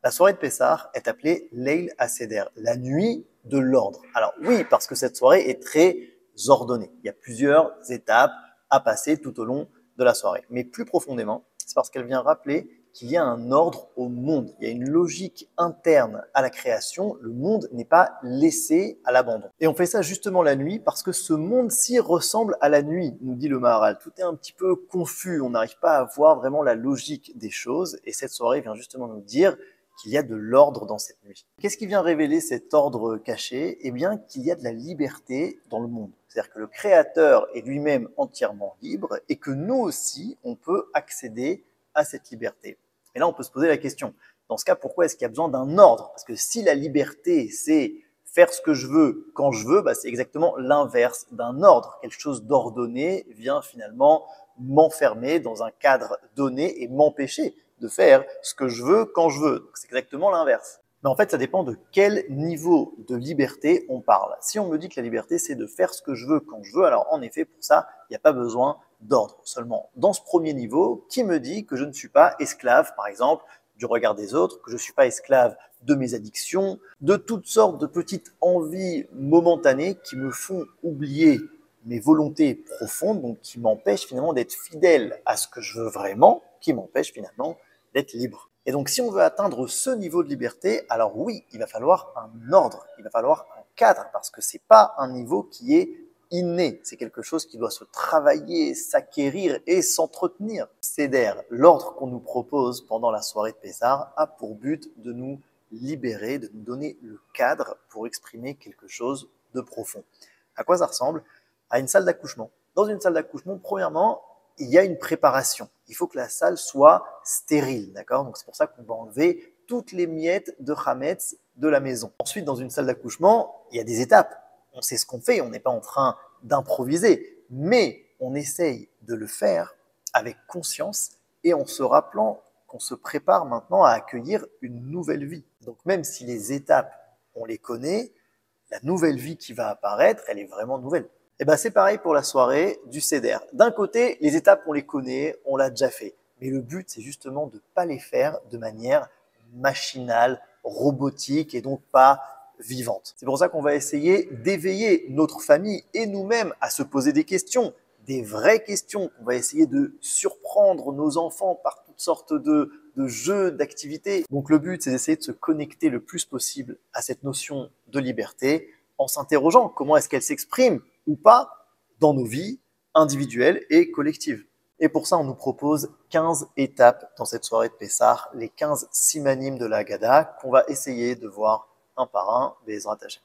La soirée de Pessah est appelée Leil HaSeder, la nuit de l'ordre. Alors oui, parce que cette soirée est très ordonnée. Il y a plusieurs étapes à passer tout au long de la soirée. Mais plus profondément, c'est parce qu'elle vient rappeler qu'il y a un ordre au monde. Il y a une logique interne à la création. Le monde n'est pas laissé à l'abandon. Et on fait ça justement la nuit parce que ce monde-ci ressemble à la nuit, nous dit le Maharal. Tout est un petit peu confus. On n'arrive pas à voir vraiment la logique des choses. Et cette soirée vient justement nous dire qu'il y a de l'ordre dans cette nuit. Qu'est-ce qui vient révéler cet ordre caché? Eh bien, qu'il y a de la liberté dans le monde. C'est-à-dire que le Créateur est lui-même entièrement libre et que nous aussi, on peut accéder à cette liberté. Et là, on peut se poser la question, dans ce cas, pourquoi est-ce qu'il y a besoin d'un ordre? Parce que si la liberté, c'est faire ce que je veux quand je veux, c'est exactement l'inverse d'un ordre. Quelque chose d'ordonné vient finalement m'enfermer dans un cadre donné et m'empêcher de faire ce que je veux quand je veux. C'est exactement l'inverse. Mais en fait, ça dépend de quel niveau de liberté on parle. Si on me dit que la liberté, c'est de faire ce que je veux quand je veux, alors en effet, pour ça, il n'y a pas besoin d'ordre. Seulement, dans ce premier niveau, qui me dit que je ne suis pas esclave, par exemple, du regard des autres, que je ne suis pas esclave de mes addictions, de toutes sortes de petites envies momentanées qui me font oublier mes volontés profondes, donc qui m'empêchent finalement d'être fidèle à ce que je veux vraiment, qui m'empêchent finalement d'être libre. Et donc, si on veut atteindre ce niveau de liberté, alors oui, il va falloir un ordre, il va falloir un cadre, parce que c'est pas un niveau qui est inné, c'est quelque chose qui doit se travailler, s'acquérir et s'entretenir. Seder, l'ordre qu'on nous propose pendant la soirée de Pessah, a pour but de nous libérer, de nous donner le cadre pour exprimer quelque chose de profond. À quoi ça ressemble? À une salle d'accouchement. Dans une salle d'accouchement, premièrement, il y a une préparation. Il faut que la salle soit stérile, d'accord? Donc c'est pour ça qu'on va enlever toutes les miettes de Hametz de la maison. Ensuite, dans une salle d'accouchement, il y a des étapes. On sait ce qu'on fait, on n'est pas en train d'improviser, mais on essaye de le faire avec conscience et en se rappelant qu'on se prépare maintenant à accueillir une nouvelle vie. Donc même si les étapes, on les connaît, la nouvelle vie qui va apparaître, elle est vraiment nouvelle. Et c'est pareil pour la soirée du Seder. D'un côté, les étapes, on les connaît, on l'a déjà fait. Mais le but, c'est justement de ne pas les faire de manière machinale, robotique et donc pas vivante. C'est pour ça qu'on va essayer d'éveiller notre famille et nous-mêmes à se poser des questions, des vraies questions. On va essayer de surprendre nos enfants par toutes sortes de jeux, d'activités. Donc le but, c'est d'essayer de se connecter le plus possible à cette notion de liberté en s'interrogeant comment est-ce qu'elle s'exprime ou pas dans nos vies individuelles et collectives. Et pour ça, on nous propose 15 étapes dans cette soirée de Pessah, les 15 simanim de la Haggadah qu'on va essayer de voir un par un, Be'ezrat Hashem.